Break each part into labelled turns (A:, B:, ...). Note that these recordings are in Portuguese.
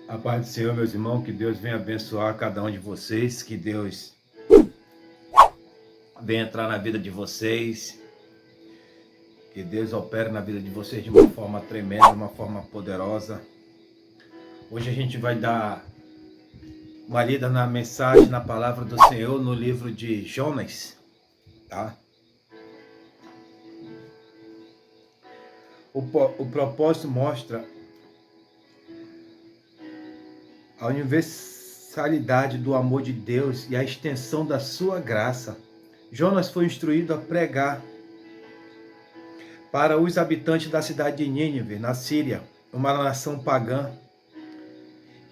A: A paz do Senhor, meus irmãos, que Deus venha abençoar cada um de vocês, que Deus venha entrar na vida de vocês, que Deus opere na vida de vocês de uma forma tremenda, de uma forma poderosa. Hoje a gente vai dar uma lida na mensagem, na palavra do Senhor, no livro de Jonas, tá? O propósito mostra a universalidade do amor de Deus e a extensão da sua graça. Jonas foi instruído a pregar para os habitantes da cidade de Nínive, na Síria, uma nação pagã,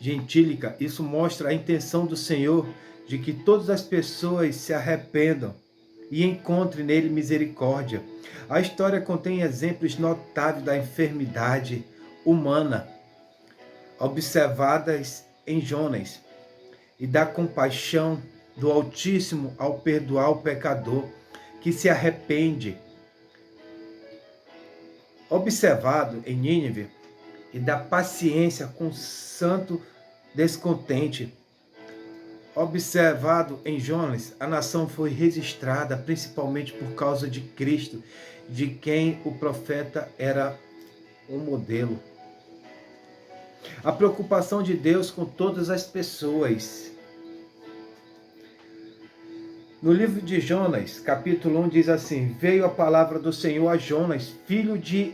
A: gentílica. Isso mostra a intenção do Senhor de que todas as pessoas se arrependam e encontrem nele misericórdia. A história contém exemplos notáveis da enfermidade humana observadas em Jonas e da compaixão do Altíssimo ao perdoar o pecador que se arrepende, observado em Nínive, e da paciência com o santo descontente. Observado em Jonas, a nação foi registrada principalmente por causa de Cristo, de quem o profeta era um modelo. A preocupação de Deus com todas as pessoas. No livro de Jonas, capítulo 1, diz assim: Veio a palavra do Senhor a Jonas, filho de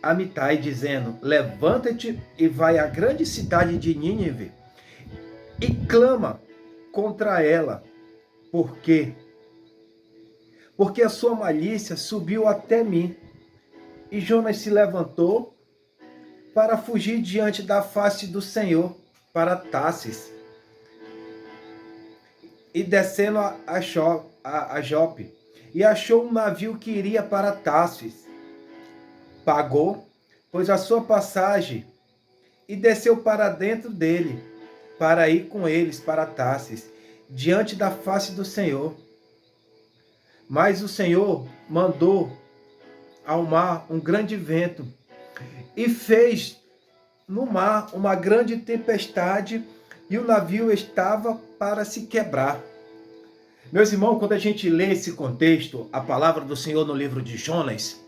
A: Amitai, dizendo: Levanta-te e vai à grande cidade de Nínive e clama contra ela. Por quê? Porque a sua malícia subiu até mim. E Jonas se levantou para fugir diante da face do Senhor para Tarsis. E descendo a Jope, e achou um navio que iria para Tarsis. Pagou, pois, a sua passagem, e desceu para dentro dele, para ir com eles para Tarsis, diante da face do Senhor. Mas o Senhor mandou ao mar um grande vento, e fez no mar uma grande tempestade, e o navio estava para se quebrar. Meus irmãos, quando a gente lê esse contexto, a palavra do Senhor no livro de Jonas,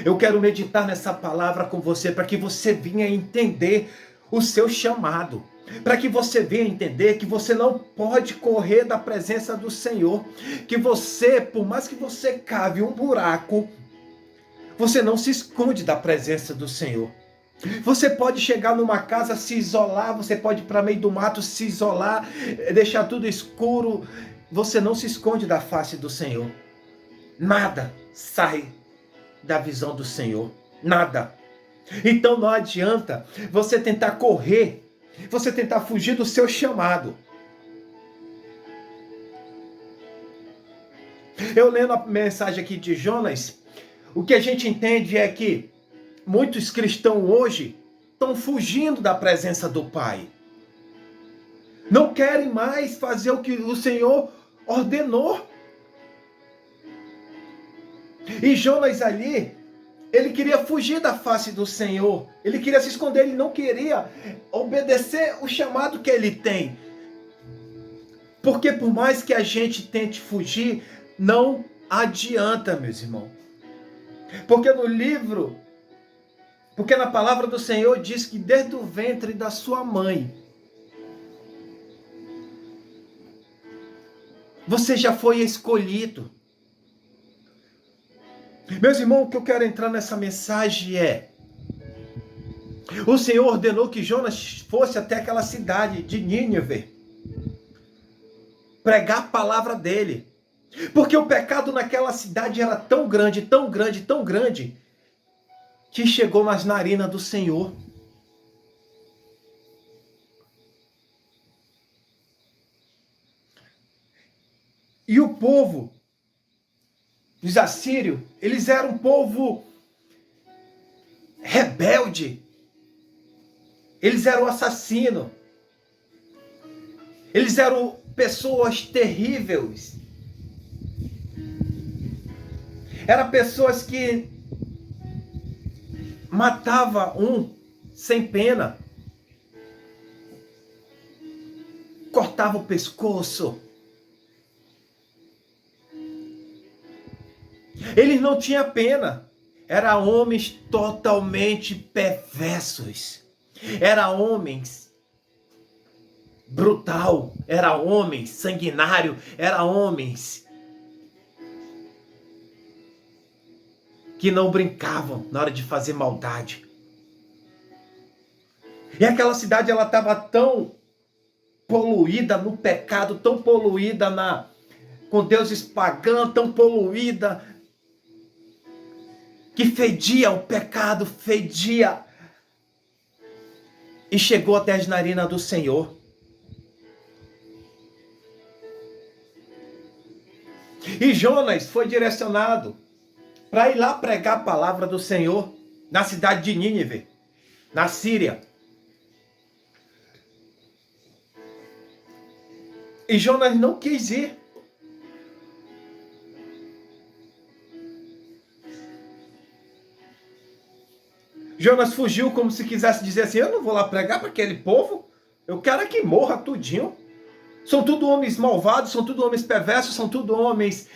A: eu quero meditar nessa palavra com você, para que você venha entender o seu chamado, para que você venha entender que você não pode correr da presença do Senhor, que você, por mais que você cave um buraco, você não se esconde da presença do Senhor. Você pode chegar numa casa, se isolar, você pode ir para meio do mato, se isolar, deixar tudo escuro. Você não se esconde da face do Senhor. Nada sai da visão do Senhor. Nada. Então não adianta você tentar correr, você tentar fugir do seu chamado. Eu lendo a mensagem aqui de Jonas, o que a gente entende é que muitos cristãos hoje estão fugindo da presença do Pai. Não querem mais fazer o que o Senhor ordenou. E Jonas ali, ele queria fugir da face do Senhor. Ele queria se esconder, ele não queria obedecer o chamado que ele tem. Porque por mais que a gente tente fugir, não adianta, meus irmãos. Porque na palavra do Senhor diz que desde o ventre da sua mãe, você já foi escolhido. Meus irmãos, o que eu quero entrar nessa mensagem é: o Senhor ordenou que Jonas fosse até aquela cidade de Nínive, pregar a palavra dele. Porque o pecado naquela cidade era tão grande, tão grande, tão grande, que chegou nas narinas do Senhor. E o povo, os assírios, eles eram um povo rebelde. Eles eram assassinos. Eles eram pessoas terríveis. Eram pessoas que matavam um sem pena. cortava o pescoço. Eles não tinham pena. Eram homens totalmente perversos. Eram homens brutal. Eram homens sanguinários. Eram homens que não brincavam na hora de fazer maldade. E aquela cidade, ela estava tão poluída no pecado, tão poluída com deuses pagãos, tão poluída, que fedia o pecado, fedia. E chegou até as narinas do Senhor. E Jonas foi direcionado para ir lá pregar a palavra do Senhor na cidade de Nínive, na Síria. E Jonas não quis ir. Jonas fugiu como se quisesse dizer assim, eu não vou lá pregar para aquele povo, eu quero que morra tudinho. São tudo homens malvados, são tudo homens perversos, são tudo homens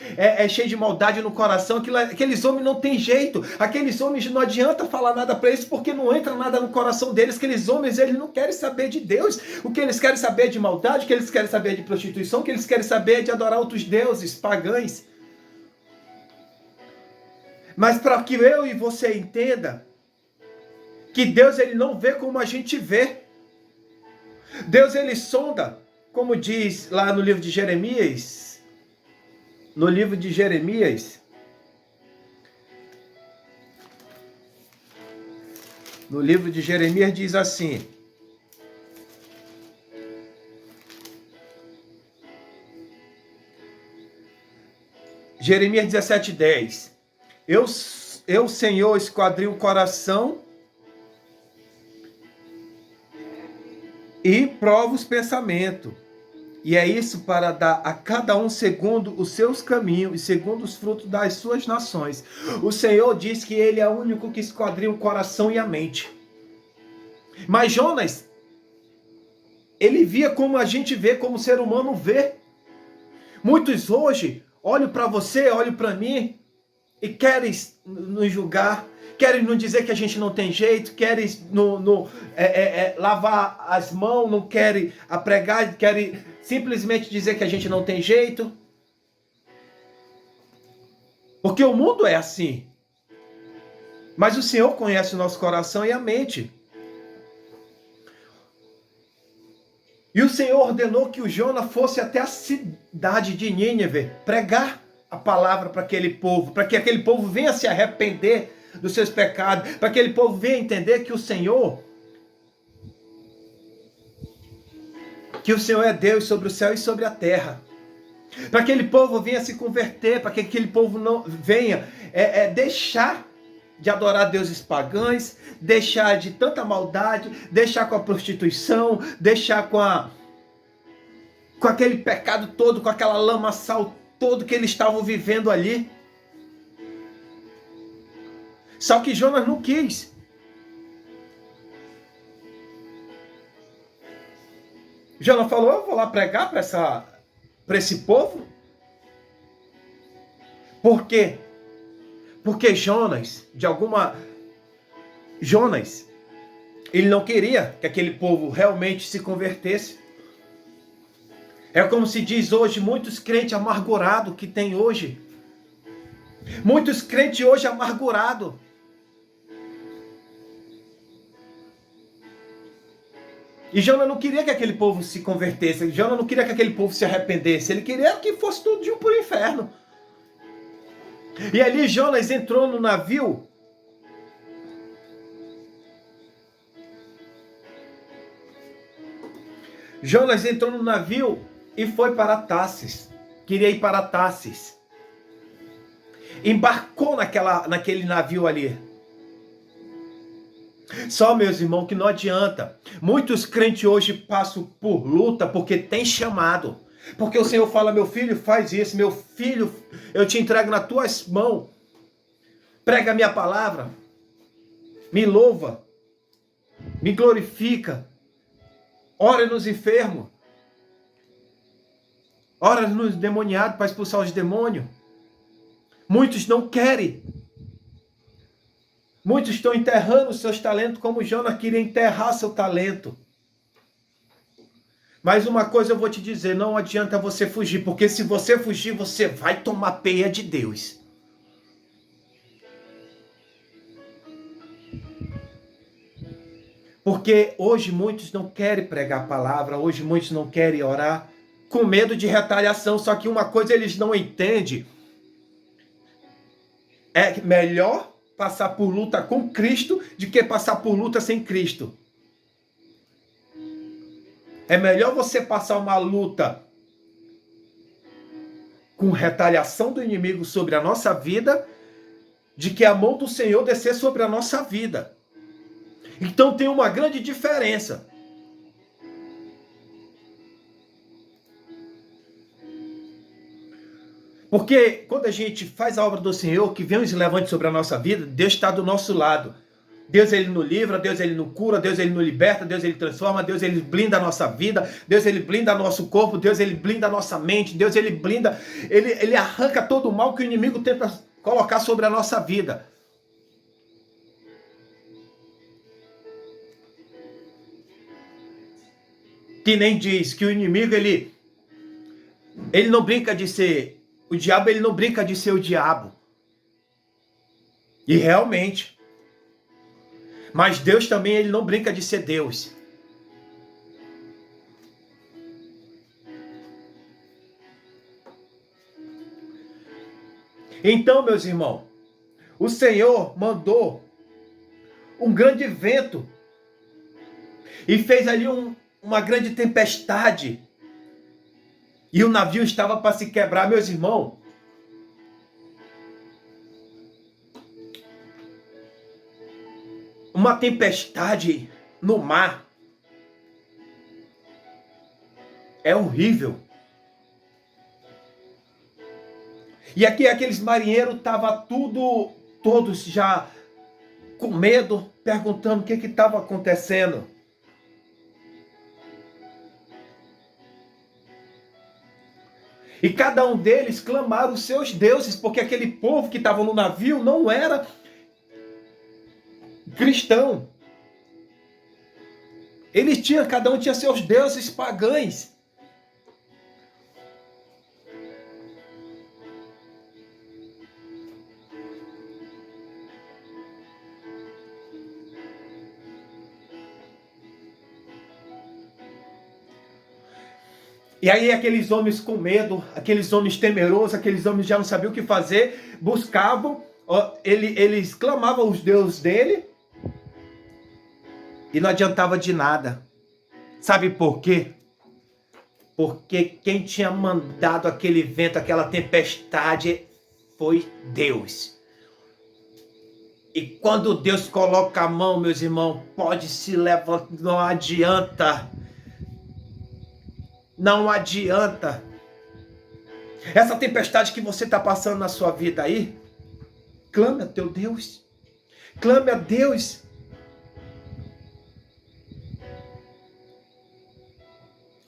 A: cheios de maldade no coração. Aqueles homens não tem jeito. Aqueles homens não adianta falar nada para eles porque não entra nada no coração deles. Aqueles homens, eles não querem saber de Deus. O que eles querem saber é de maldade, o que eles querem saber é de prostituição, o que eles querem saber é de adorar outros deuses pagãos. Mas para que eu e você entenda que Deus, ele não vê como a gente vê. Deus, ele sonda. Como diz lá no livro de Jeremias, no livro de Jeremias diz assim, Jeremias 17:10, eu Senhor, esquadrinho o coração e provo os pensamentos. E é isso para dar a cada um segundo os seus caminhos e segundo os frutos das suas nações. O Senhor diz que ele é o único que esquadrinha o coração e a mente. Mas Jonas, ele via como a gente vê, como o ser humano vê. Muitos hoje olham para você, olham para mim e querem nos julgar. Querem nos dizer que a gente não tem jeito, querem lavar as mãos, não querem pregar, querem simplesmente dizer que a gente não tem jeito. Porque o mundo é assim. Mas o Senhor conhece o nosso coração e a mente. E o Senhor ordenou que o Jonas fosse até a cidade de Nínive pregar a palavra para aquele povo, para que aquele povo venha se arrepender dos seus pecados, para que aquele povo venha entender que o Senhor é Deus sobre o céu e sobre a terra. Para que aquele povo venha se converter, para que aquele povo não venha deixar de adorar deuses pagãos, deixar de tanta maldade, deixar com a prostituição, deixar com aquele pecado todo, com aquela lamaçal todo que eles estavam vivendo ali. Só que Jonas não quis. Jonas falou, eu vou lá pregar para esse povo. Por quê? Porque Jonas, ele não queria que aquele povo realmente se convertesse. É como se diz hoje, muitos crentes amargurados que tem hoje. Muitos crentes hoje amargurados. E Jonas não queria que aquele povo se convertesse. Jonas não queria que aquele povo se arrependesse. Ele queria que fosse tudo de um para o inferno. E ali Jonas entrou no navio. Jonas entrou no navio e foi para Tarsis. Queria ir para Tarsis. Embarcou naquele navio ali. Só, meus irmãos, que não adianta. Muitos crentes hoje passam por luta porque tem chamado. Porque o Senhor fala, meu filho, faz isso. Meu filho, eu te entrego nas tuas mãos. Prega a minha palavra. Me louva. Me glorifica. Ora nos enfermos. ora no endemoniado para expulsar os demônios. Muitos não querem. Muitos estão enterrando os seus talentos, como Jonas queria enterrar seu talento. Mas uma coisa eu vou te dizer, não adianta você fugir, porque se você fugir, você vai tomar peia de Deus. Porque hoje muitos não querem pregar a palavra, hoje muitos não querem orar, com medo de retaliação. Só que uma coisa eles não entendem, é melhor passar por luta com Cristo do que passar por luta sem Cristo. É melhor você passar uma luta com retaliação do inimigo sobre a nossa vida, de que a mão do Senhor descer sobre a nossa vida. Então tem uma grande diferença. Porque quando a gente faz a obra do Senhor, que vem os levantes sobre a nossa vida, Deus está do nosso lado. Deus ele nos livra, Deus ele nos cura, Deus ele nos liberta, Deus ele transforma, Deus ele blinda a nossa vida, Deus ele blinda nosso corpo, Deus ele blinda a nossa mente, Deus ele blinda, ele arranca todo o mal que o inimigo tenta colocar sobre a nossa vida. Que nem diz que o inimigo ele não brinca de ser, o diabo ele não brinca de ser o diabo. E realmente. Mas Deus também ele não brinca de ser Deus. Então, meus irmãos, o Senhor mandou um grande vento e fez ali uma grande tempestade. E o navio estava para se quebrar, meus irmãos. Uma tempestade no mar é horrível. E aqui aqueles marinheiros estavam todos já com medo, perguntando o que estava acontecendo. E cada um deles clamaram os seus deuses, porque aquele povo que estava no navio não era cristão. Cada um tinha seus deuses pagãos. E aí aqueles homens com medo, aqueles homens temerosos, aqueles homens já não sabiam o que fazer, buscavam, eles clamavam os deuses dele, e não adiantava de nada. Sabe por quê? Porque quem tinha mandado aquele vento, aquela tempestade, foi Deus. E quando Deus coloca a mão, meus irmãos, pode se levantar, não adianta. Não adianta. Essa tempestade que você está passando na sua vida aí, clame a teu Deus. Clame a Deus.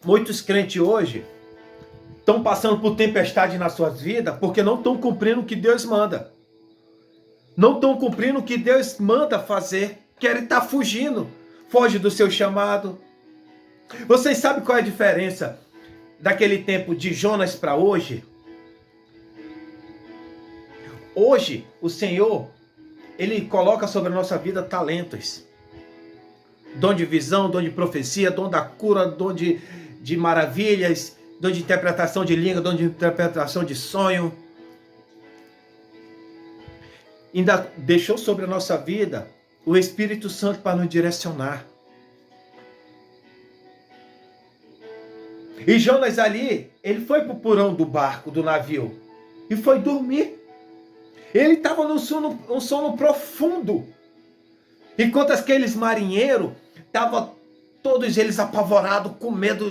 A: Muitos crentes hoje estão passando por tempestade nas suas vidas porque não estão cumprindo o que Deus manda. Não estão cumprindo o que Deus manda fazer. Querem estar fugindo. Foge do seu chamado. Vocês sabem qual é a diferença daquele tempo de Jonas para hoje? Hoje, o Senhor, Ele coloca sobre a nossa vida talentos. Dom de visão, dom de profecia, dom da cura, dom de maravilhas, dom de interpretação de língua, dom de interpretação de sonho. Ainda deixou sobre a nossa vida o Espírito Santo para nos direcionar. E Jonas ali, ele foi para o porão do barco, do navio, e foi dormir. Ele estava num sono profundo. Enquanto aqueles marinheiros estavam todos eles apavorados, com medo,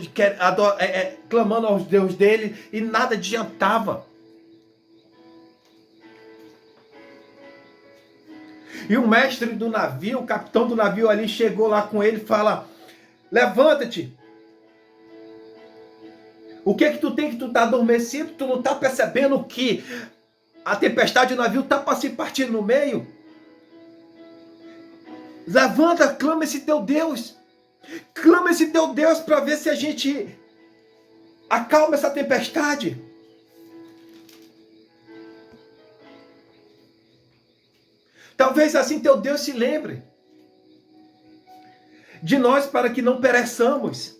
A: clamando aos deuses dele, e nada adiantava. E o mestre do navio, o capitão do navio ali, chegou lá com ele e fala: levanta-te. O que é que tu tem que tu tá adormecido? Tu não tá percebendo que a tempestade do navio tá para se partir no meio? Levanta, clama esse teu Deus. Clama esse teu Deus para ver se a gente acalma essa tempestade. Talvez assim teu Deus se lembre de nós para que não pereçamos.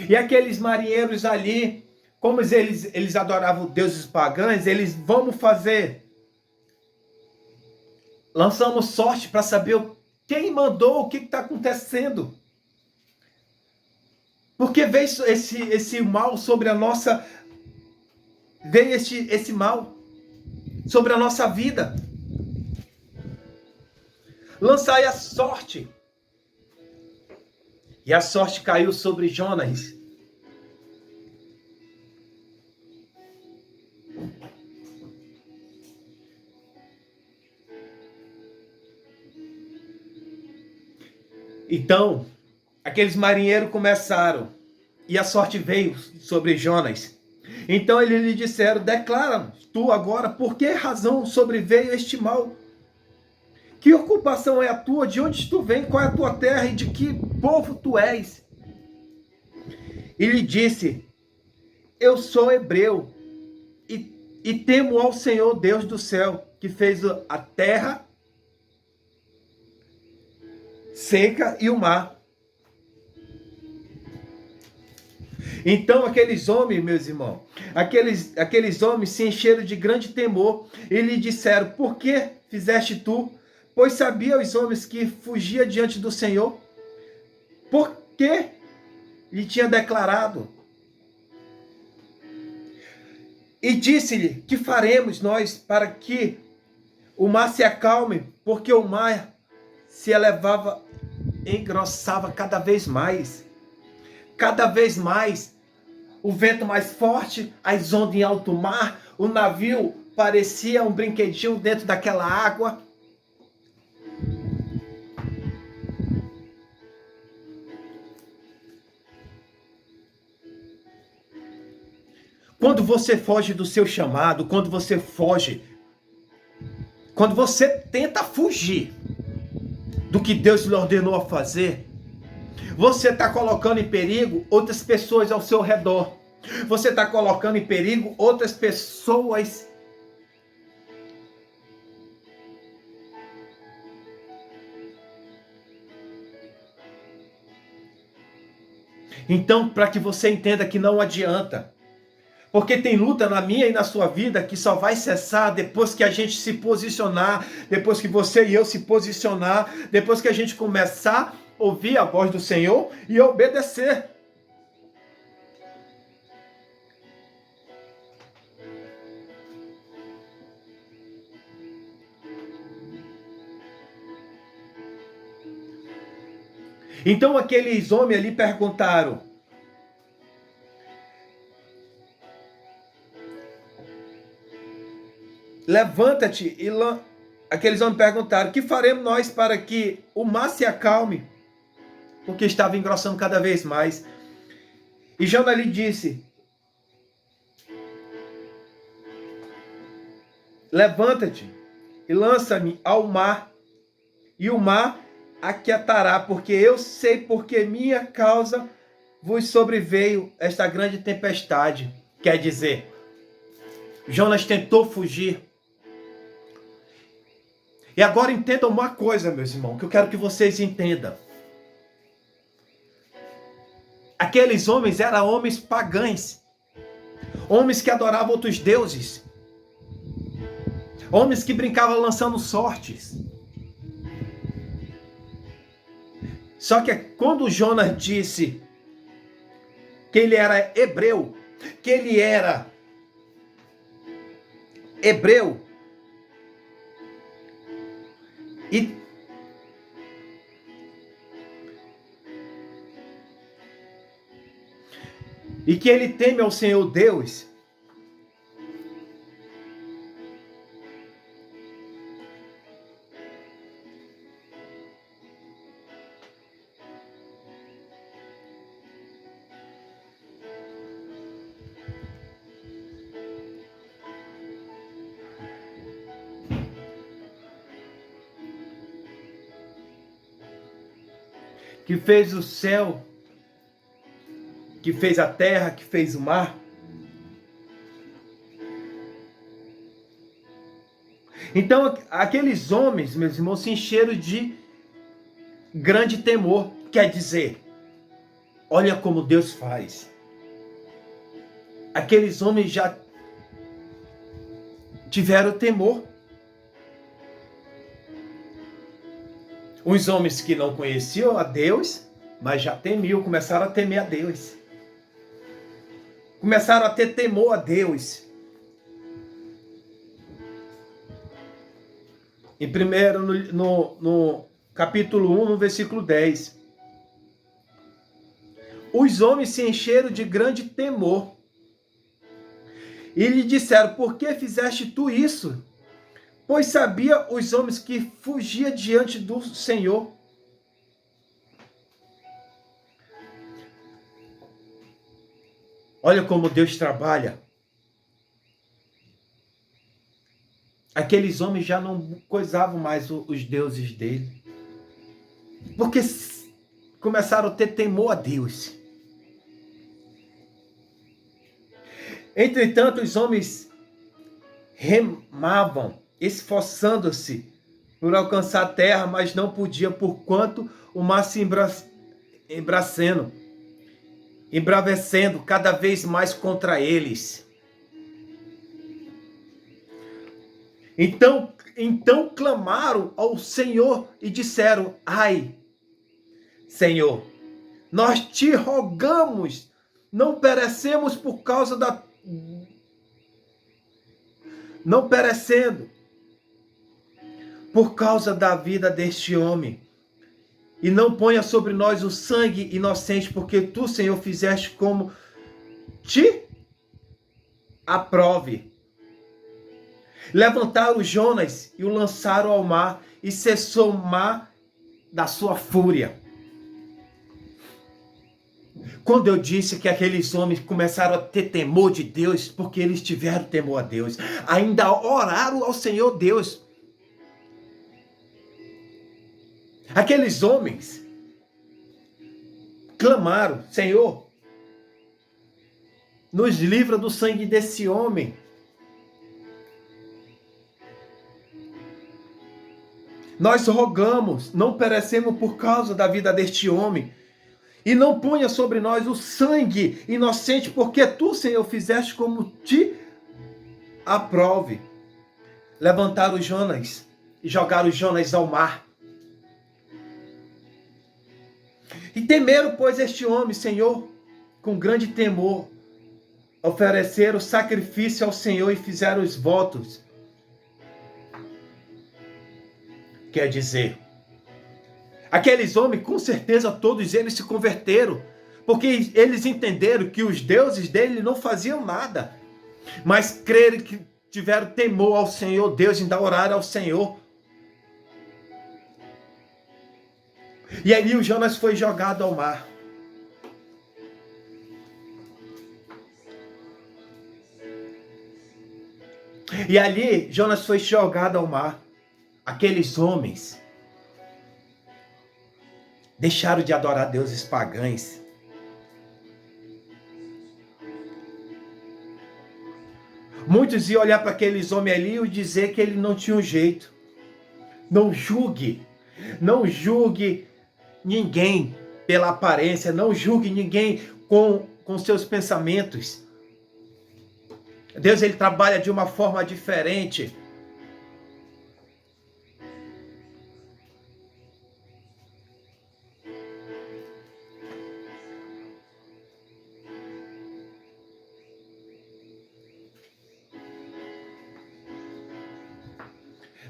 A: E aqueles marinheiros ali, como eles adoravam deuses pagãos, eles, vamos fazer. Lançamos sorte para saber quem mandou, o que está acontecendo. Porque veio esse mal sobre a nossa... Veio esse mal sobre a nossa vida. Lançai a sorte. E a sorte caiu sobre Jonas. Então, aqueles marinheiros começaram, e a sorte veio sobre Jonas. Então eles lhe disseram, declara-nos, tu agora, por que razão sobreveio este mal? Que ocupação é a tua? De onde tu vem? Qual é a tua terra? E de que povo tu és? E lhe disse, eu sou hebreu, e temo ao Senhor Deus do céu, que fez a terra seca e o mar. Então aqueles homens, meus irmãos, aqueles homens se encheram de grande temor e lhe disseram, por que fizeste tu? Pois sabia os homens que fugia diante do Senhor? Por que lhe tinha declarado? E disse-lhe, que faremos nós para que o mar se acalme? Porque o mar se elevava, engrossava cada vez mais. Cada vez mais. O vento mais forte, as ondas em alto mar, o navio parecia um brinquedinho dentro daquela água. Quando você foge do seu chamado, quando você tenta fugir do que Deus lhe ordenou a fazer, você está colocando em perigo outras pessoas ao seu redor. Você está colocando em perigo outras pessoas. Então, para que você entenda que não adianta. Porque tem luta na minha e na sua vida que só vai cessar depois que a gente se posicionar, depois que você e eu se posicionar, depois que a gente começar a ouvir a voz do Senhor e obedecer. Então aqueles homens ali perguntaram, levanta-te e aqueles homens perguntaram, que faremos nós para que o mar se acalme? Porque estava engrossando cada vez mais. E Jonas lhe disse, levanta-te e lança-me ao mar, e o mar aquietará, porque eu sei porque minha causa vos sobreveio esta grande tempestade. Quer dizer, Jonas tentou fugir. E agora entendam uma coisa, meus irmãos, que eu quero que vocês entendam. Aqueles homens eram homens pagãos. Homens que adoravam outros deuses. Homens que brincavam lançando sortes. Só que quando Jonas disse que ele era hebreu, e que ele teme ao Senhor Deus, que fez o céu, que fez a terra, que fez o mar. Então, aqueles homens, meus irmãos, se encheram de grande temor. Quer dizer, olha como Deus faz. Aqueles homens já tiveram temor. Os homens que não conheciam a Deus, mas já temiam, começaram a temer a Deus. Começaram a ter temor a Deus. Em primeiro, no capítulo 1, no versículo 10. Os homens se encheram de grande temor. E lhe disseram, por que fizeste tu isso? Pois sabia os homens que fugia diante do Senhor. Olha como Deus trabalha. Aqueles homens já não coisavam mais os deuses dele. Porque começaram a ter temor a Deus. Entretanto, os homens remavam, esforçando-se por alcançar a terra, mas não podia, porquanto o mar se embravecendo cada vez mais contra eles. Então clamaram ao Senhor e disseram, ai, Senhor, nós te rogamos, não perecemos por causa da... Não perecendo por causa da vida deste homem. E não ponha sobre nós o sangue inocente, porque tu, Senhor, fizeste como te aprove. Levantaram Jonas e o lançaram ao mar, e cessou o mar da sua fúria. Quando eu disse que aqueles homens começaram a ter temor de Deus, porque eles tiveram temor a Deus, ainda oraram ao Senhor Deus. Aqueles homens clamaram, Senhor, nos livra do sangue desse homem. Nós rogamos, não perecemos por causa da vida deste homem. E não ponha sobre nós o sangue inocente, porque tu, Senhor, fizeste como te aprove. Levantaram Jonas e jogaram Jonas ao mar. E temeram, pois, este homem, Senhor, com grande temor. Ofereceram sacrifício ao Senhor e fizeram os votos. Quer dizer, aqueles homens, com certeza, todos eles se converteram, porque eles entenderam que os deuses dele não faziam nada, mas creram que tiveram temor ao Senhor Deus, ainda oraram ao Senhor. E ali o Jonas foi jogado ao mar. E ali Jonas foi jogado ao mar. Aqueles homens deixaram de adorar deuses pagãos. Muitos iam olhar para aqueles homens ali e dizer que ele não tinha um jeito. Não julgue ninguém pela aparência, não julgue ninguém com seus pensamentos. Deus, ele trabalha de uma forma diferente.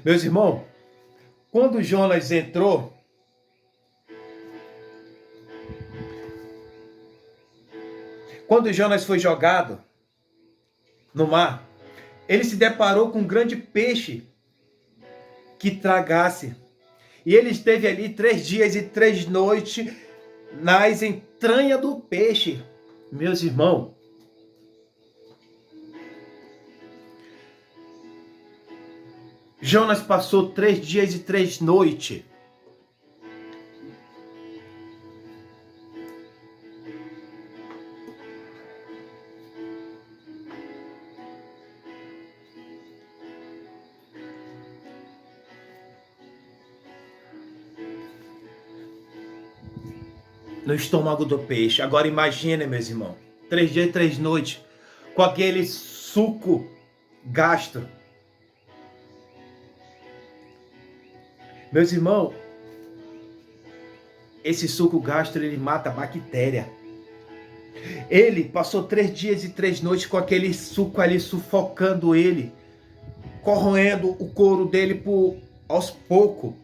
A: Meus irmãos, quando Jonas entrou, quando Jonas foi jogado no mar, ele se deparou com um grande peixe que tragasse. E ele esteve ali 3 dias e 3 noites nas entranhas do peixe. Meus irmãos, Jonas passou 3 dias e 3 noites no estômago do peixe. Agora imagine, meus irmãos, 3 dias e 3 noites, com aquele suco gastro. Meus irmãos, esse suco gastro, ele mata a bactéria. Ele passou 3 dias e 3 noites com aquele suco ali sufocando ele, corroendo o couro dele aos poucos.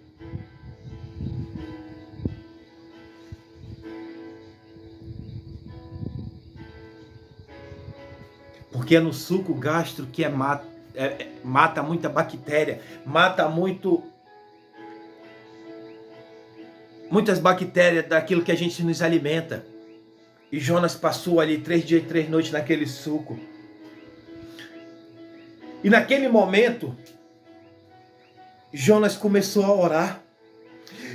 A: Porque é no suco gastro que mata muita bactéria, mata muitas bactérias daquilo que a gente nos alimenta. E Jonas passou ali 3 dias e 3 noites naquele suco. E naquele momento, Jonas começou a orar.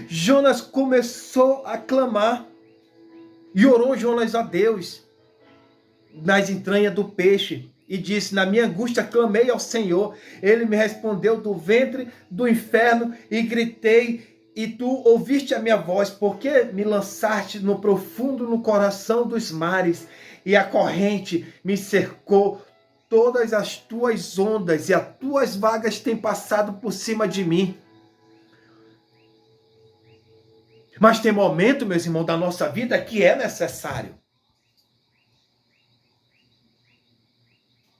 A: Jonas começou a clamar. E orou Jonas a Deus nas entranhas do peixe. E disse: na minha angústia clamei ao Senhor. Ele me respondeu do ventre do inferno e gritei. E tu ouviste a minha voz, porque me lançaste no profundo, no coração dos mares, e a corrente me cercou, todas as tuas ondas e as tuas vagas têm passado por cima de mim. Mas tem momento, meus irmãos, da nossa vida que é necessário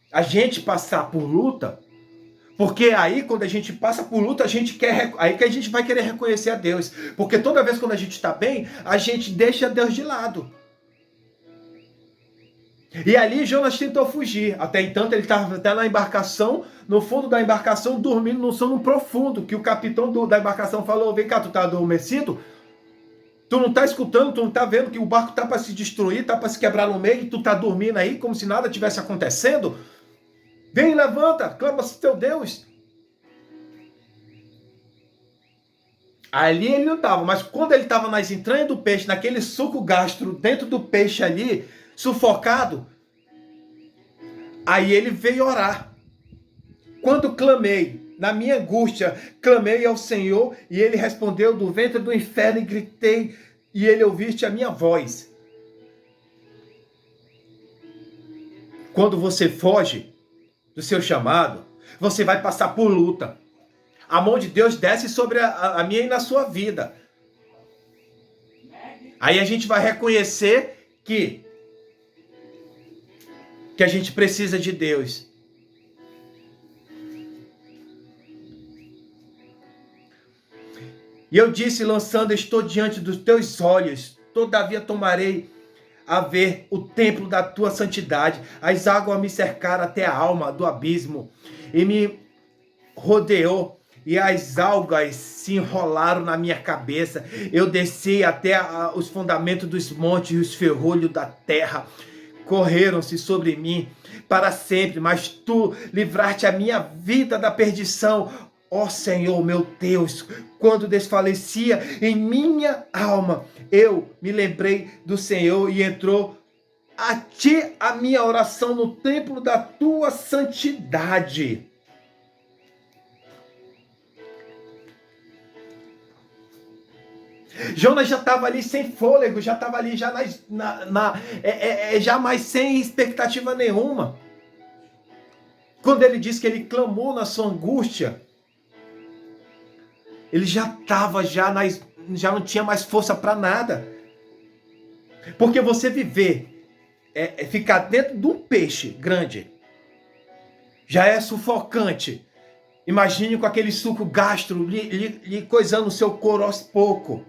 A: a gente passar por luta. Porque aí, quando a gente passa por luta, aí que a gente vai querer reconhecer a Deus. Porque toda vez quando a gente está bem, a gente deixa Deus de lado. E ali Jonas tentou fugir. Até então ele estava até na embarcação, no fundo da embarcação, dormindo num sono profundo, que o capitão da embarcação falou: vem cá, tu tá adormecido? Tu não tá escutando, tu não tá vendo que o barco tá para se destruir, tá para se quebrar no meio, e tu tá dormindo aí como se nada tivesse acontecendo? Vem, levanta, clama-se teu Deus. Ali ele não estava, mas quando ele estava nas entranhas do peixe, naquele suco gastro dentro do peixe ali, sufocado, aí ele veio orar. Quando clamei, na minha angústia, clamei ao Senhor, e ele respondeu do ventre do inferno, e gritei, e ele ouviste a minha voz. Quando você foge do seu chamado, você vai passar por luta. A mão de Deus desce sobre a minha e na sua vida. Aí a gente vai reconhecer que a gente precisa de Deus. E eu disse, lançando, estou diante dos teus olhos, todavia tomarei a ver o templo da tua santidade. As águas me cercaram até a alma do abismo e me rodeou, e as algas se enrolaram na minha cabeça. Eu desci até os fundamentos dos montes, e os ferrolhos da terra correram-se sobre mim para sempre, mas tu livraste a minha vida da perdição. Ó Senhor, meu Deus, quando desfalecia em minha alma, eu me lembrei do Senhor, e entrou a ti a minha oração no templo da tua santidade. Jonas já estava ali sem fôlego, já estava ali já mais sem expectativa nenhuma. Quando ele diz que ele clamou na sua angústia, ele já estava, já não tinha mais força para nada. Porque você viver, ficar dentro de um peixe grande, já é sufocante. Imagine com aquele suco gastro lhe coisando o seu couro aos poucos.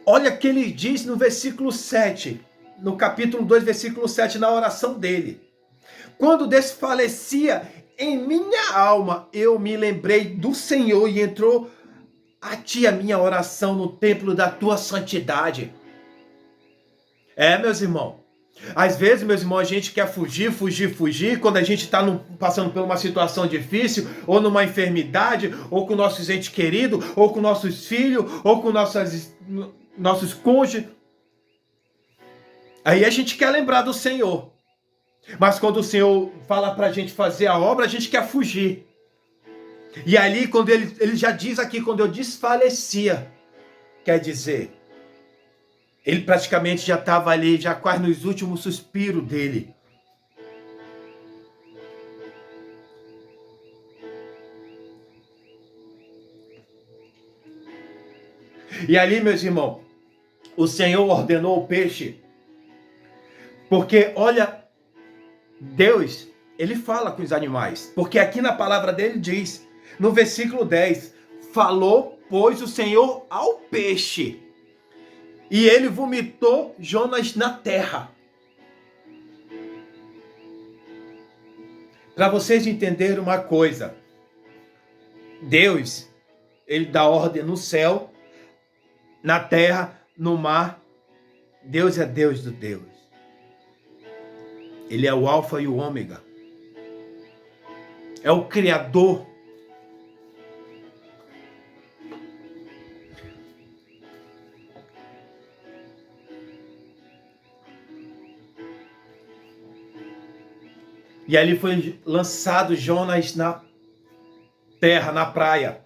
A: Olha o que ele diz no versículo 7, no capítulo 2, versículo 7, na oração dele. Quando desfalecia em minha alma, eu me lembrei do Senhor, e entrou a ti a minha oração no templo da tua santidade. Meus irmãos, às vezes, meus irmãos, a gente quer fugir, quando a gente está passando por uma situação difícil, ou numa enfermidade, ou com nossos entes queridos, ou com nossos filhos, ou com nossos cônjuges. Aí a gente quer lembrar do Senhor. Mas quando o Senhor fala para a gente fazer a obra, a gente quer fugir. E ali, quando ele já diz aqui, quando eu desfalecia, Quer dizer, ele praticamente já estava ali, já quase nos últimos suspiros dele. E ali, meus irmãos, o Senhor ordenou o peixe. Porque, olha, Deus, ele fala com os animais. Porque aqui na palavra dele diz, no versículo 10, falou, pois, o Senhor ao peixe, e ele vomitou Jonas na terra. Para vocês entenderem uma coisa, Deus, ele dá ordem no céu, na terra, no mar. Deus é Deus do Deus. Ele é o alfa e o ômega. É o Criador. E ali foi lançado Jonas na terra, na praia.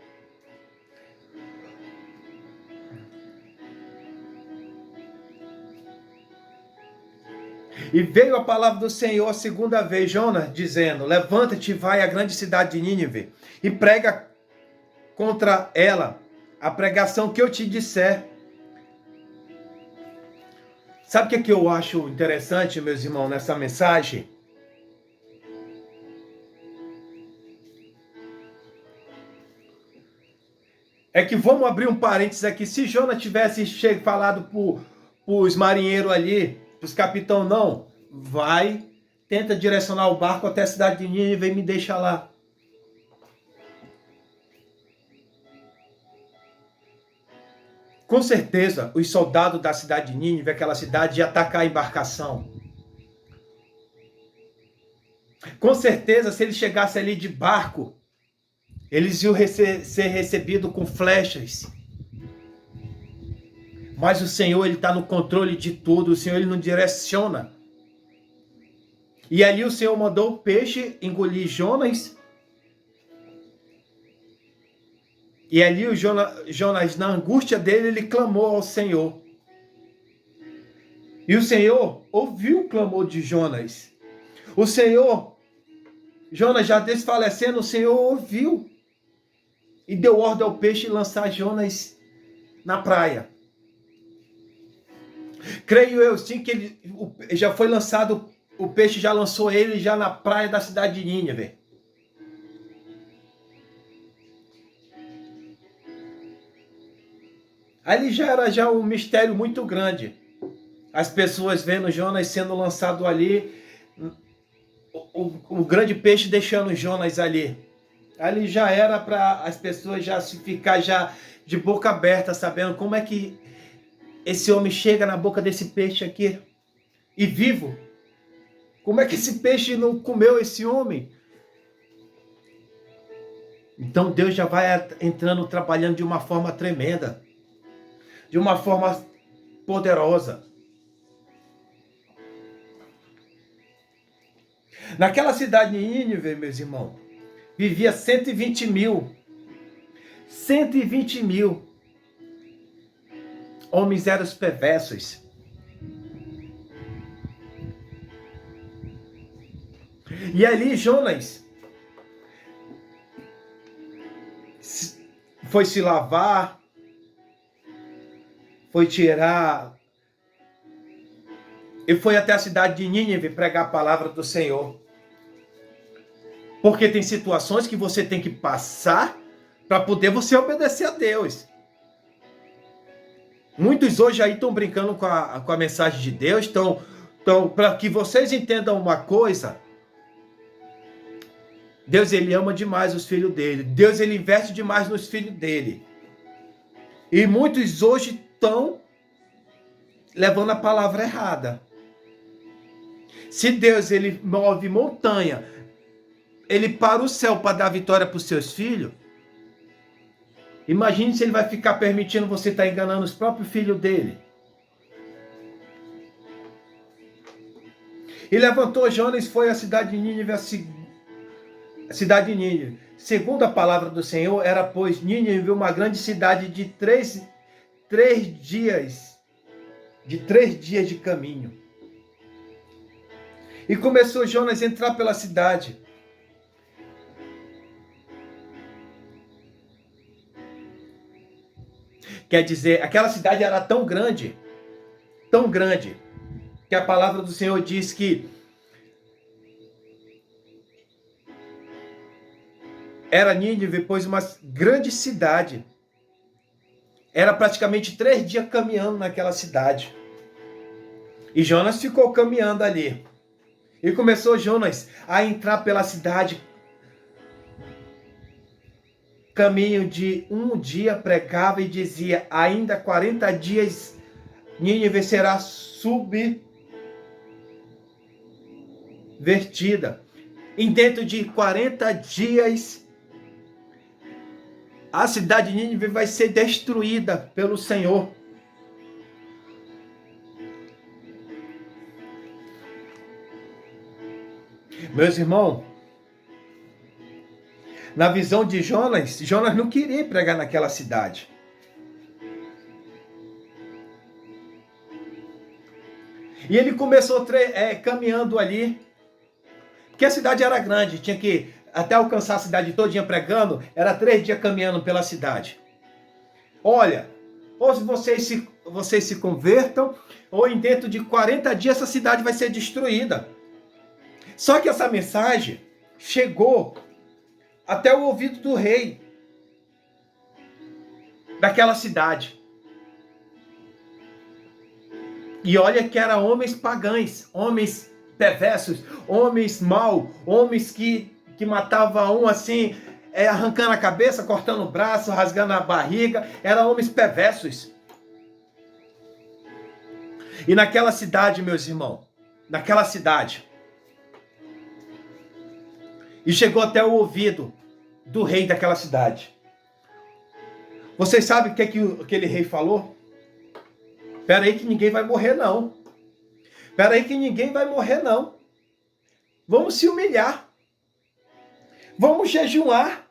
A: E veio a palavra do Senhor a segunda vez, Jonas, dizendo, levanta-te e vai à grande cidade de Nínive e prega contra ela a pregação que eu te disser. Sabe o que eu acho interessante, meus irmãos, nessa mensagem? É que vamos abrir um parênteses aqui. Se Jonas tivesse falado para os marinheiros ali, para os capitão, não, vai, tenta direcionar o barco até a cidade de Nínive e me deixa lá. Com certeza, os soldados da cidade de Nínive, aquela cidade, ia atacar a embarcação. Com certeza, se ele chegasse ali de barco, eles iam ser recebidos com flechas. Mas o Senhor, ele está no controle de tudo. O Senhor, ele não direciona. E ali o Senhor mandou o peixe engolir Jonas. E ali o Jonas, na angústia dele, ele clamou ao Senhor. E o Senhor ouviu o clamor de Jonas. O Senhor, Jonas já desfalecendo, o Senhor ouviu. E deu ordem ao peixe lançar Jonas na praia. Creio eu sim que ele já foi lançado, o peixe já lançou ele já na praia da cidade de Nínive. Ali já era um mistério muito grande. As pessoas vendo Jonas sendo lançado ali, o grande peixe deixando Jonas ali. Ali já era para as pessoas já se ficar já de boca aberta, sabendo como é que esse homem chega na boca desse peixe aqui e vivo. Como é que esse peixe não comeu esse homem? Então Deus já vai entrando, trabalhando de uma forma tremenda, de uma forma poderosa. Naquela cidade de Nínive, meus irmãos, vivia 120 mil. 120 mil homens eram os perversos. E ali Jonas foi se lavar, foi tirar, e foi até a cidade de Nínive pregar a palavra do Senhor. Porque tem situações que você tem que passar para poder você obedecer a Deus. Muitos hoje aí estão brincando com a mensagem de Deus, estão para que vocês entendam uma coisa, Deus, ele ama demais os filhos dele. Deus, ele investe demais nos filhos dele. E muitos hoje estão levando a palavra errada. Se Deus, ele move montanha, ele para o céu para dar vitória para os seus filhos, imagine se ele vai ficar permitindo você estar enganando os próprios filhos dele. E levantou Jonas e foi à cidade de Nínive, Segundo a palavra do Senhor, era, pois, Nínive uma grande cidade de 3 3 dias de caminho. E começou Jonas a entrar pela cidade. Quer dizer, aquela cidade era tão grande, que a palavra do Senhor diz que era Nínive, pois uma grande cidade. Era praticamente 3 dias caminhando naquela cidade. E Jonas ficou caminhando ali. E começou Jonas a entrar pela cidade. Caminho de 1 dia pregava e dizia: ainda 40 dias Nínive será subvertida. E dentro de 40 dias a cidade de Nínive vai ser destruída pelo Senhor. Meus irmãos, na visão de Jonas, Jonas não queria pregar naquela cidade. E ele começou caminhando ali, porque a cidade era grande, tinha que até alcançar a cidade todinha pregando, era 3 dias caminhando pela cidade. Olha, ou vocês se convertam, ou em dentro de 40 dias essa cidade vai ser destruída. Só que essa mensagem chegou até o ouvido do rei daquela cidade. E olha que eram homens pagãos, homens perversos, homens maus, homens que matavam um assim, arrancando a cabeça, cortando o braço, rasgando a barriga. Eram homens perversos. E naquela cidade, meus irmãos, e chegou até o ouvido do rei daquela cidade. Vocês sabem o que aquele rei falou? Espera aí que ninguém vai morrer não. Vamos se humilhar. Vamos jejuar.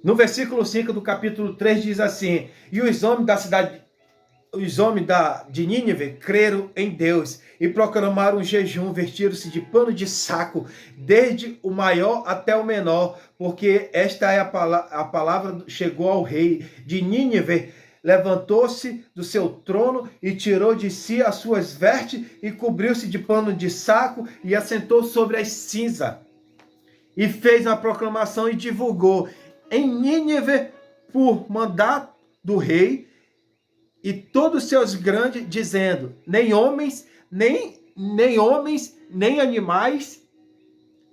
A: No versículo 5 do capítulo 3 diz assim: e os homens de Nínive creram em Deus e proclamaram um jejum, vestiram-se de pano de saco, desde o maior até o menor, porque esta é a palavra chegou ao rei de Nínive. Levantou-se do seu trono e tirou de si as suas vestes e cobriu-se de pano de saco e assentou sobre as cinzas. E fez uma proclamação e divulgou em Nínive, por mandato do rei e todos os seus grandes, dizendo: nem homens, nem animais,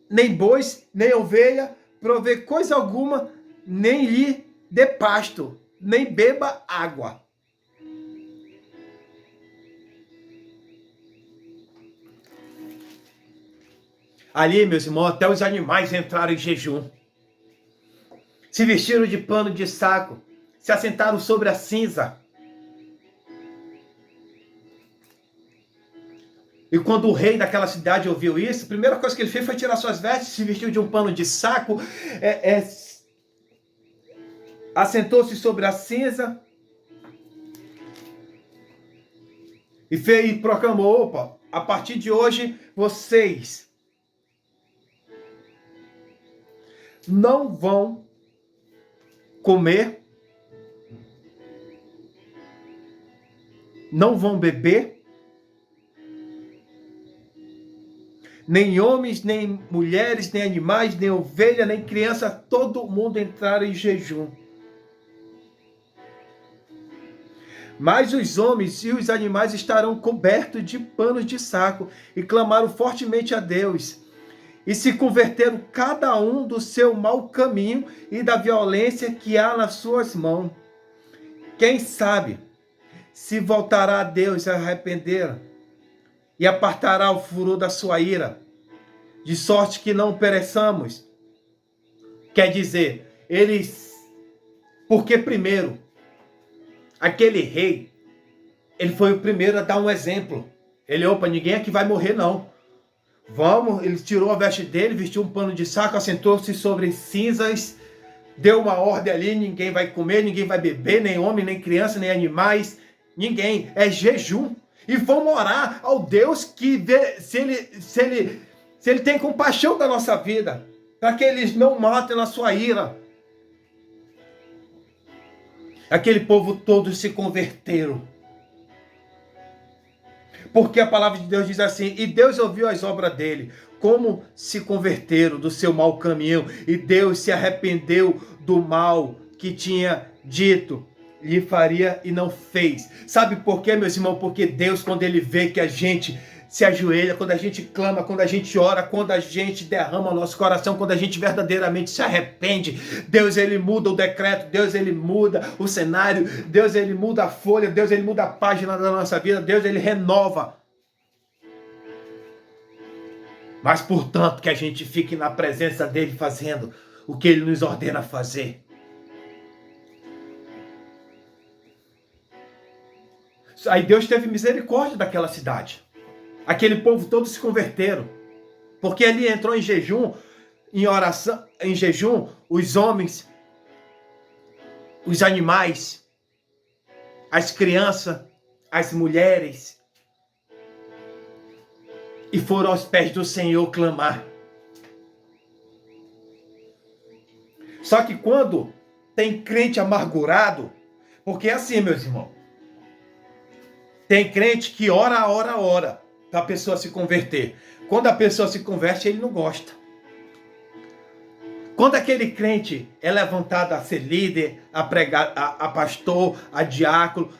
A: nem bois, nem ovelha, provê coisa alguma, nem lhe dê pasto, nem beba água. Ali, meus irmãos, até os animais entraram em jejum. Se vestiram de pano de saco, se assentaram sobre a cinza. E quando o rei daquela cidade ouviu isso, a primeira coisa que ele fez foi tirar suas vestes, se vestiu de um pano de saco, assentou-se sobre a cinza e proclamou: opa, a partir de hoje vocês não vão comer, não vão beber, nem homens, nem mulheres, nem animais, nem ovelha, nem criança, todo mundo entrar em jejum. Mas os homens e os animais estarão cobertos de panos de saco, e clamaram fortemente a Deus, e se converteram cada um do seu mau caminho e da violência que há nas suas mãos. Quem sabe se voltará a Deus e arrepender e apartará o furor da sua ira, de sorte que não pereçamos. Quer dizer, porque primeiro, aquele rei, ele foi o primeiro a dar um exemplo. Ninguém aqui vai morrer não. Vamos, ele tirou a veste dele, vestiu um pano de saco, assentou-se sobre cinzas, deu uma ordem ali, ninguém vai comer, ninguém vai beber, nem homem, nem criança, nem animais, ninguém, é jejum. E vamos orar ao Deus que vê se ele tem compaixão da nossa vida, para que eles não matem na sua ira. Aquele povo todo se converteram. Porque a palavra de Deus diz assim, e Deus ouviu as obras dele, como se converteram do seu mau caminho, e Deus se arrependeu do mal que tinha dito, lhe faria e não fez. Sabe por quê, meus irmãos? Porque Deus, quando ele vê que a gente se ajoelha, quando a gente clama, quando a gente ora, quando a gente derrama o nosso coração, quando a gente verdadeiramente se arrepende, Deus ele muda o decreto, Deus ele muda o cenário, Deus ele muda a folha, Deus ele muda a página da nossa vida, Deus ele renova. Mas portanto que a gente fique na presença dele fazendo o que ele nos ordena fazer. Aí Deus teve misericórdia daquela cidade. Aquele povo todo se converteram. Porque ali entrou em jejum, em oração, em jejum, os homens, os animais, as crianças, as mulheres. E foram aos pés do Senhor clamar. Só que quando tem crente amargurado, porque é assim, meus irmãos, tem crente que ora, para a pessoa se converter. Quando a pessoa se converte, ele não gosta. Quando aquele crente é levantado a ser líder, a pregar, a pastor, a diácono,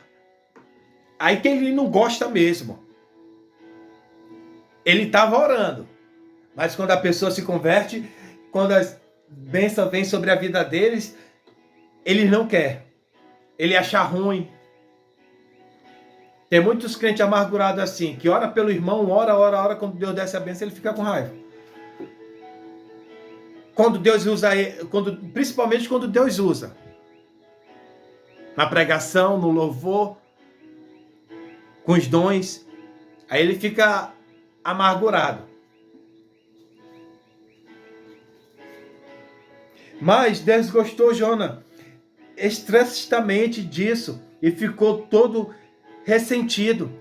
A: aí que ele não gosta mesmo. Ele estava orando, mas quando a pessoa se converte, quando as bênçãos vêm sobre a vida deles, ele não quer. Ele acha ruim. Tem muitos crentes amargurados assim, que ora pelo irmão, ora, quando Deus desce a bênção, ele fica com raiva. Quando Deus usa, principalmente quando Deus usa. Na pregação, no louvor, com os dons, aí ele fica amargurado. Mas Deus gostou, Jonas, expressamente disso, e ficou todo ressentido.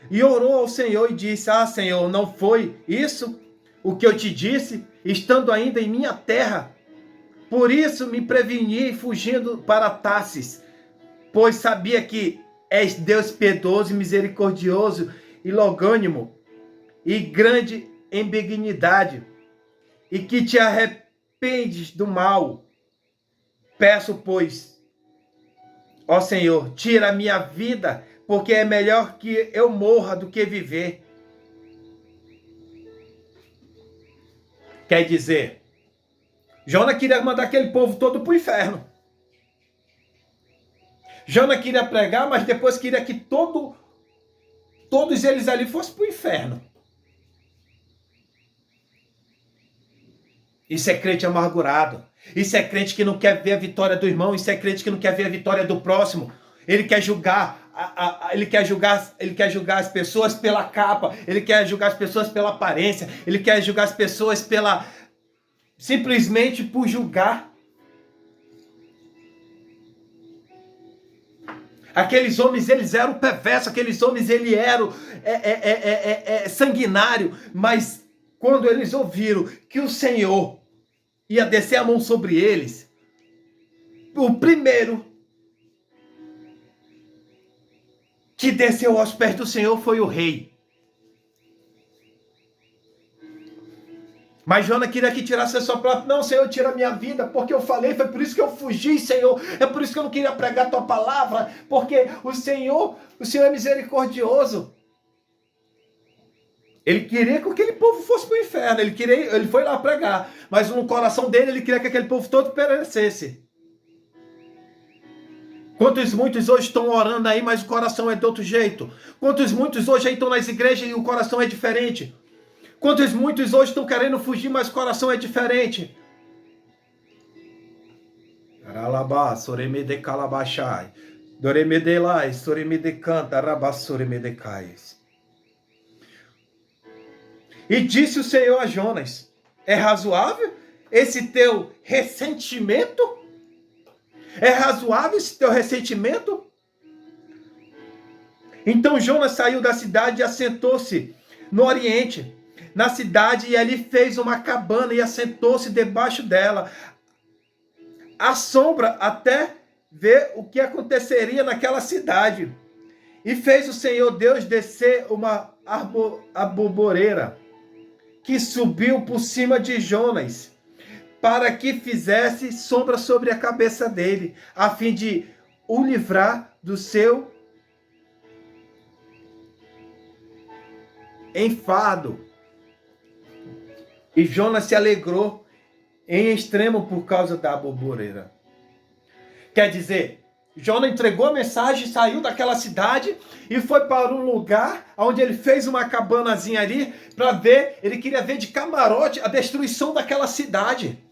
A: E orou ao Senhor e disse, Senhor, não foi isso o que eu te disse, estando ainda em minha terra? Por isso me preveni fugindo para Tarsis, pois sabia que és Deus piedoso e misericordioso e longânimo e grande em benignidade, e que te arrependes do mal. Peço, pois, ó Senhor, tira a minha vida, porque é melhor que eu morra do que viver. Quer dizer, Jonas queria mandar aquele povo todo para o inferno. Jonas queria pregar, mas depois queria que todos eles ali fossem para o inferno. Isso é crente amargurado. Isso é crente que não quer ver a vitória do irmão. Isso é crente que não quer ver a vitória do próximo. Ele quer julgar. Ele quer julgar as pessoas pela capa. Ele quer julgar as pessoas pela aparência. Ele quer julgar as pessoas simplesmente por julgar. Aqueles homens, eles eram perversos. Aqueles homens, eles eram sanguinários. Mas quando eles ouviram que o Senhor ia descer a mão sobre eles, o primeiro que desceu aos pés do Senhor foi o rei. Mas Jonas queria que tirasse a sua própria. Não, Senhor, tira a minha vida, porque eu falei, foi por isso que eu fugi, Senhor. É por isso que eu não queria pregar a tua palavra, porque o Senhor é misericordioso. Ele queria que aquele povo fosse para o inferno. Ele foi lá pregar. Mas no coração dele, ele queria que aquele povo todo perecesse. Muitos hoje estão orando aí, mas o coração é de outro jeito. Muitos hoje aí estão nas igrejas e o coração é diferente. Muitos hoje estão querendo fugir, mas o coração é diferente. Aralabá, soremede calabachai. Doremede lai, soremede canta, rabá soremede cais. E disse o Senhor a Jonas: é razoável esse teu ressentimento? É razoável esse teu ressentimento? Então Jonas saiu da cidade e assentou-se no oriente, na cidade, e ali fez uma cabana e assentou-se debaixo dela, à sombra, até ver o que aconteceria naquela cidade. E fez o Senhor Deus descer uma arboreira que subiu por cima de Jonas, para que fizesse sombra sobre a cabeça dele, a fim de o livrar do seu enfado. E Jonas se alegrou em extremo por causa da arboreira. Quer dizer, Jonas entregou a mensagem, saiu daquela cidade e foi para um lugar onde ele fez uma cabanazinha ali para ver, ele queria ver de camarote a destruição daquela cidade.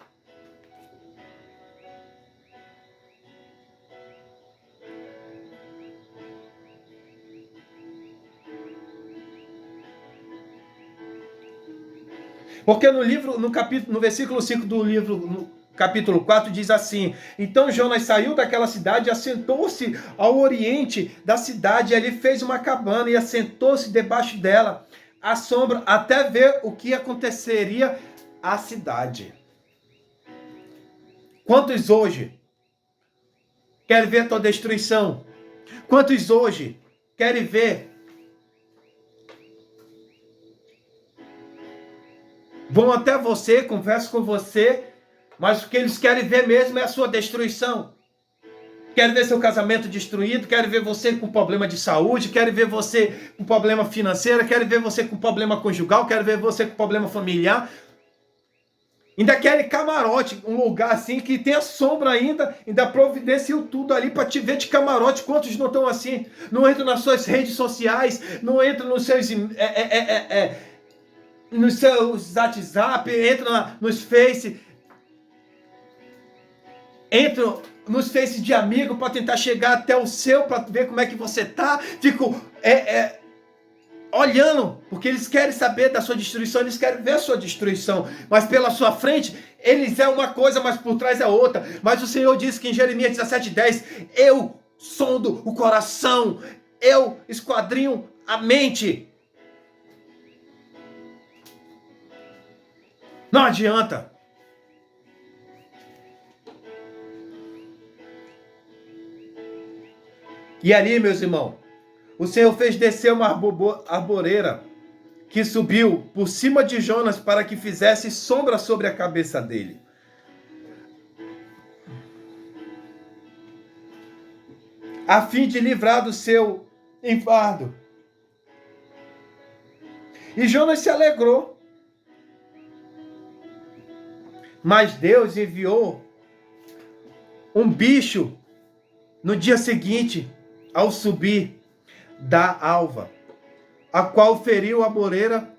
A: Porque no versículo 5 do livro, no capítulo 4, diz assim: então Jonas saiu daquela cidade e assentou-se ao oriente da cidade, e ali fez uma cabana e assentou-se debaixo dela, à sombra, até ver o que aconteceria à cidade. Quantos hoje querem ver a tua destruição? Quantos hoje querem ver? Vão até você, conversam com você, mas o que eles querem ver mesmo é a sua destruição. Querem ver seu casamento destruído, querem ver você com problema de saúde, querem ver você com problema financeiro, querem ver você com problema conjugal, querem ver você com problema familiar. Ainda querem camarote, um lugar assim que tem a sombra ainda providenciam tudo ali para te ver de camarote. Quantos não estão assim? Não entram nas suas redes sociais, não entram nos seus... nos seus WhatsApp, entra nos Face, entra nos Face de amigo para tentar chegar até o seu, para ver como é que você tá. Fico olhando, porque eles querem saber da sua destruição, eles querem ver a sua destruição, mas pela sua frente, eles é uma coisa, mas por trás é outra. Mas o Senhor disse que em Jeremias 17:10, eu sondo o coração, eu esquadrinho a mente. Não adianta. E ali, meus irmãos, o Senhor fez descer uma arboreira que subiu por cima de Jonas para que fizesse sombra sobre a cabeça dele. A fim de livrar do seu enfado. E Jonas se alegrou. Mas Deus enviou um bicho no dia seguinte, ao subir da alva, a qual feriu a arboreira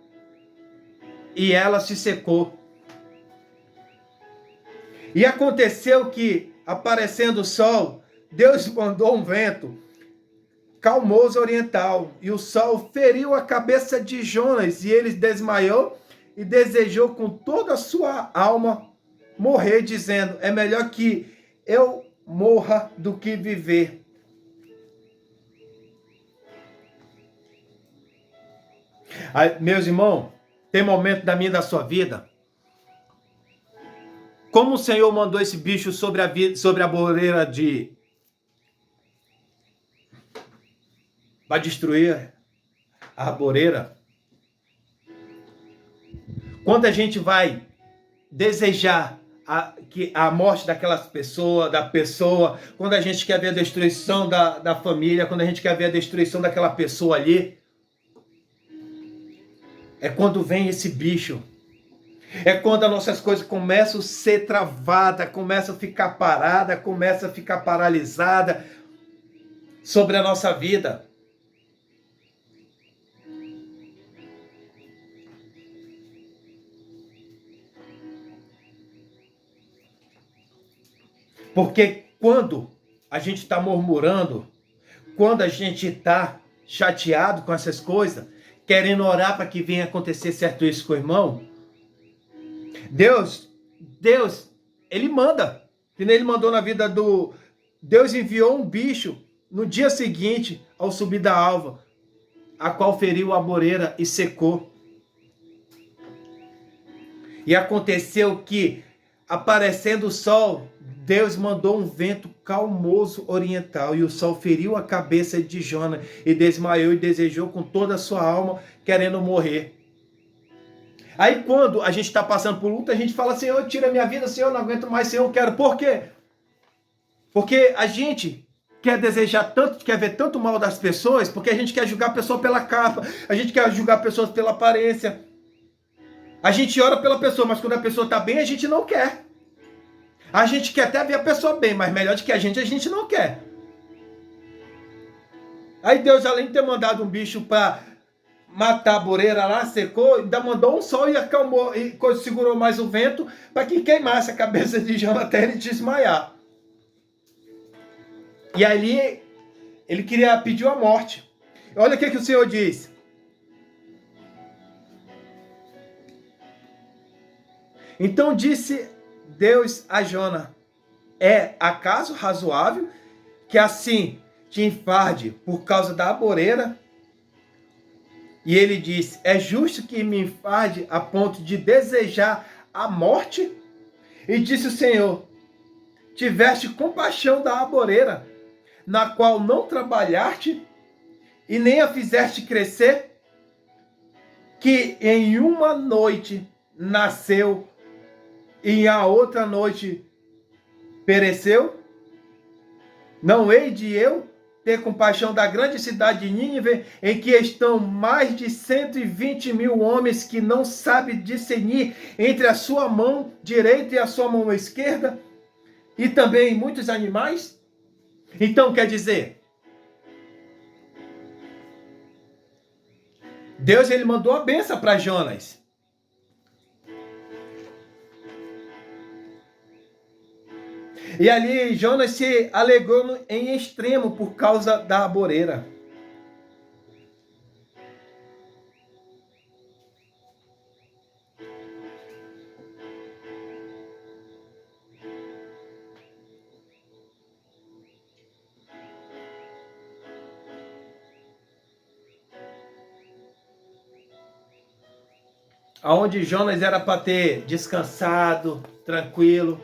A: e ela se secou. E aconteceu que, aparecendo o sol, Deus mandou um vento calmoso oriental, e o sol feriu a cabeça de Jonas, e ele desmaiou e desejou com toda a sua alma morrer, dizendo: é melhor que eu morra do que viver. Aí, meus irmãos, tem momento da minha e da sua vida, como o Senhor mandou esse bicho sobre a arvoreira para destruir a arvoreira, quando a gente vai desejar a morte daquelas pessoas, da pessoa, quando a gente quer ver a destruição da família, quando a gente quer ver a destruição daquela pessoa ali, é quando vem esse bicho. É quando as nossas coisas começam a ser travadas, começam a ficar paradas, começam a ficar paralisadas sobre a nossa vida. Porque quando a gente está murmurando, quando a gente está chateado com essas coisas, querendo orar para que venha acontecer certo isso com o irmão, Deus, ele manda. Que nem ele mandou na vida do... Deus enviou um bicho no dia seguinte, ao subir da alva, a qual feriu a amoreira e secou. E aconteceu que, aparecendo o sol, Deus mandou um vento calmoso oriental, e o sol feriu a cabeça de Jonas, e desmaiou e desejou com toda a sua alma, querendo morrer. Aí quando a gente está passando por luta, a gente fala, Senhor, tira minha vida, Senhor, não aguento mais, Senhor, eu quero. Por quê? Porque a gente quer desejar tanto, quer ver tanto mal das pessoas, porque a gente quer julgar a pessoa pela capa, a gente quer julgar pessoas pela aparência. A gente ora pela pessoa, mas quando a pessoa está bem, a gente não quer. A gente quer até ver a pessoa bem, mas melhor do que a gente não quer. Aí Deus, além de ter mandado um bicho para matar a boreira lá, secou, ainda mandou um sol e acalmou, e segurou mais o vento para que queimasse a cabeça de Jonas até ele desmaiar. E ali ele pediu a morte. Olha o que o Senhor diz. Então disse Deus a Jonas: é acaso razoável que assim te enfarde por causa da amoreira? E ele disse: é justo que me enfarde a ponto de desejar a morte? E disse o Senhor: tiveste compaixão da amoreira, na qual não trabalhaste e nem a fizeste crescer, que em uma noite nasceu e a outra noite pereceu? Não hei de eu ter compaixão da grande cidade de Nínive, em que estão mais de 120.000 homens que não sabem discernir entre a sua mão direita e a sua mão esquerda, e também muitos animais? Então quer dizer, Deus ele mandou a bênção para Jonas. E ali Jonas se alegrou em extremo por causa da amoreira. Aonde Jonas era para ter descansado, tranquilo.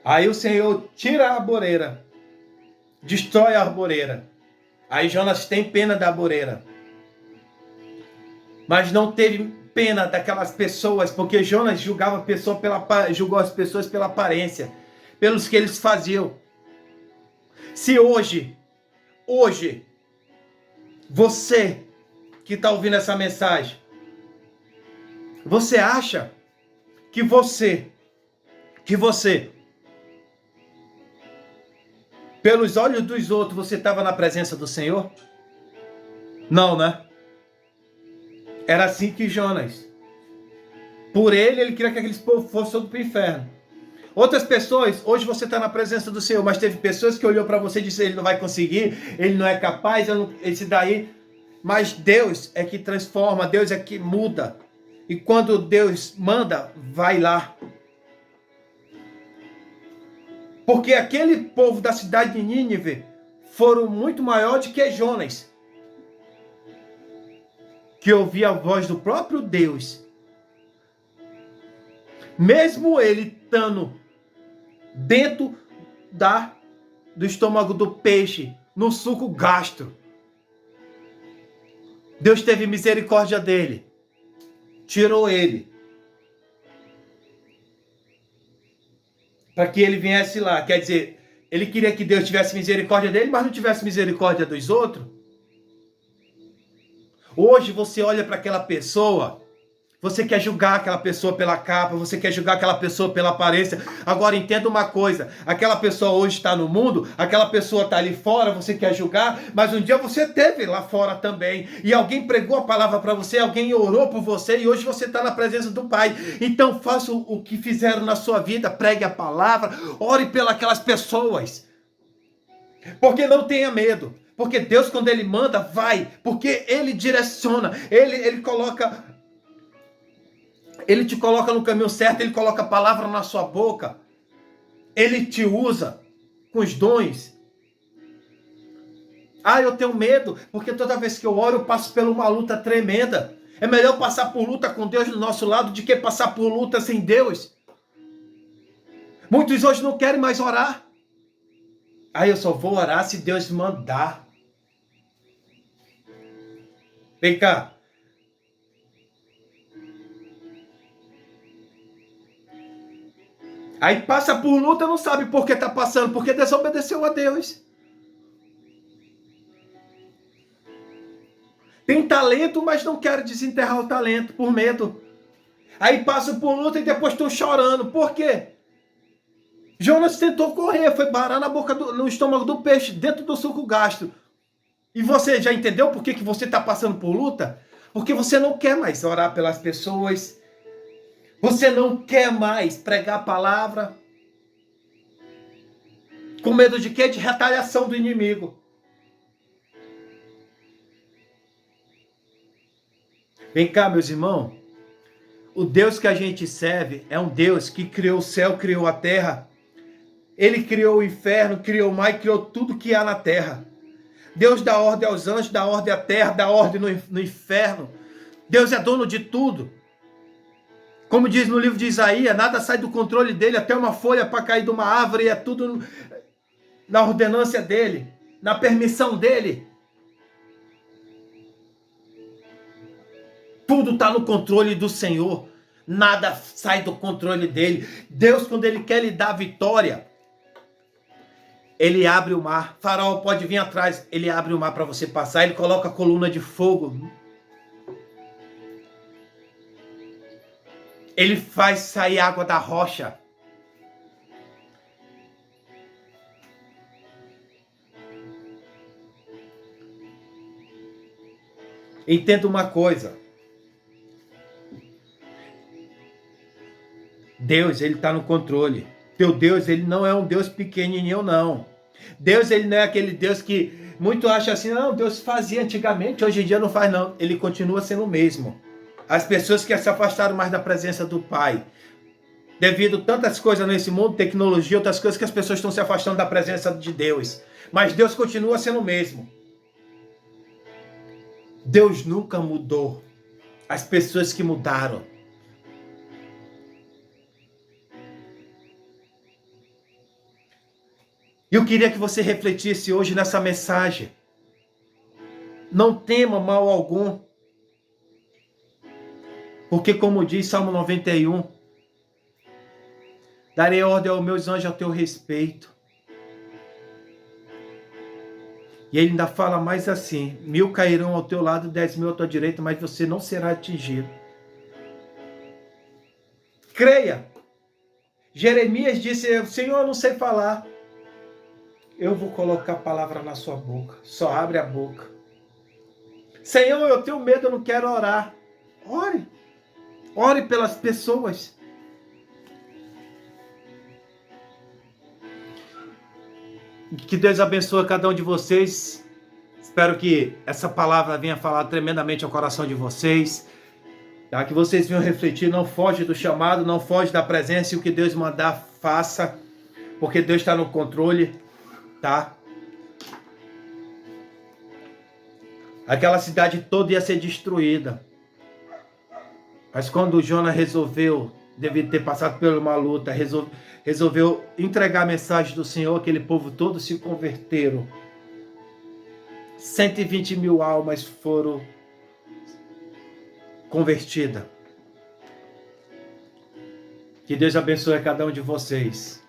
A: Aí o Senhor tira a arvoreira, destrói a arvoreira. Aí Jonas tem pena da arvoreira. Mas não teve pena daquelas pessoas, porque Jonas julgou as pessoas pela aparência, pelos que eles faziam. Se hoje, você que está ouvindo essa mensagem, você acha que você, pelos olhos dos outros, você estava na presença do Senhor? Não, né? Era assim que Jonas. Por ele queria que aqueles povos fossem todos para o inferno. Outras pessoas, hoje você está na presença do Senhor, mas teve pessoas que olhou para você e disse: ele não vai conseguir, ele não é capaz, esse daí. Mas Deus é que transforma, Deus é que muda. E quando Deus manda, vai lá. Porque aquele povo da cidade de Nínive foram muito maior do que Jonas, que ouvia a voz do próprio Deus. Mesmo ele estando dentro do estômago do peixe, no suco gastro, Deus teve misericórdia dele, tirou ele, para que ele viesse lá. Quer dizer, ele queria que Deus tivesse misericórdia dele, mas não tivesse misericórdia dos outros. Hoje você olha para aquela pessoa, você quer julgar aquela pessoa pela capa, você quer julgar aquela pessoa pela aparência. Agora entenda uma coisa, aquela pessoa hoje está no mundo, aquela pessoa está ali fora, você quer julgar, mas um dia você esteve lá fora também, e alguém pregou a palavra para você, alguém orou por você, e hoje você está na presença do Pai. Então faça o que fizeram na sua vida, pregue a palavra, ore pelas pessoas. Porque não tenha medo. Porque Deus, quando Ele manda, vai. Porque Ele direciona. Ele coloca. Ele te coloca no caminho certo. Ele coloca a palavra na sua boca. Ele te usa com os dons. Ah, eu tenho medo. Porque toda vez que eu oro, eu passo por uma luta tremenda. É melhor passar por luta com Deus do nosso lado do que passar por luta sem Deus. Muitos hoje não querem mais orar. Ah, eu só vou orar se Deus mandar. Vem cá. Aí passa por luta, não sabe por que está passando, porque desobedeceu a Deus. Tem talento, mas não quer desenterrar o talento, por medo. Aí passa por luta e depois estão chorando. Por quê? Jonas tentou correr, foi parar no estômago do peixe, dentro do suco gástrico. E você já entendeu por que você está passando por luta? Porque você não quer mais orar pelas pessoas. Você não quer mais pregar a palavra. Com medo de quê? De retaliação do inimigo. Vem cá, meus irmãos. O Deus que a gente serve é um Deus que criou o céu, criou a terra. Ele criou o inferno, criou o mar e criou tudo que há na terra. Deus dá ordem aos anjos, dá ordem à terra, dá ordem no inferno. Deus é dono de tudo. Como diz no livro de Isaías, nada sai do controle dele, até uma folha para cair de uma árvore, é tudo na ordenância dele, na permissão dele. Tudo está no controle do Senhor. Nada sai do controle dele. Deus, quando ele quer lhe dar vitória, ele abre o mar. Faraó pode vir atrás. Ele abre o mar para você passar. Ele coloca a coluna de fogo. Ele faz sair água da rocha. Entenda uma coisa. Deus, ele está no controle. Teu Deus, ele não é um Deus pequenininho, não. Deus, ele não é aquele Deus que muito acha assim, não, Deus fazia antigamente, hoje em dia não faz, não. Ele continua sendo o mesmo. As pessoas que se afastaram mais da presença do Pai, devido a tantas coisas nesse mundo, tecnologia, outras coisas, que as pessoas estão se afastando da presença de Deus. Mas Deus continua sendo o mesmo. Deus nunca mudou. As pessoas que mudaram. Eu queria que você refletisse hoje nessa mensagem. Não tema mal algum. Porque como diz Salmo 91, darei ordem aos meus anjos a teu respeito. E ele ainda fala mais assim, 1000 cairão ao teu lado, 10.000 à tua direita, mas você não será atingido. Creia. Jeremias disse, Senhor, eu não sei falar. Eu vou colocar a palavra na sua boca. Só abre a boca. Senhor, eu tenho medo, eu não quero orar. Ore. Ore pelas pessoas. Que Deus abençoe cada um de vocês. Espero que essa palavra venha falar tremendamente ao coração de vocês. Tá? Que vocês venham refletir, não foge do chamado, não foge da presença, e o que Deus mandar, faça. Porque Deus está no controle. Tá? Aquela cidade toda ia ser destruída. Mas quando Jonas resolveu, devido ter passado por uma luta, resolveu entregar a mensagem do Senhor, aquele povo todo se converteram. 120.000 almas foram convertidas. Que Deus abençoe a cada um de vocês.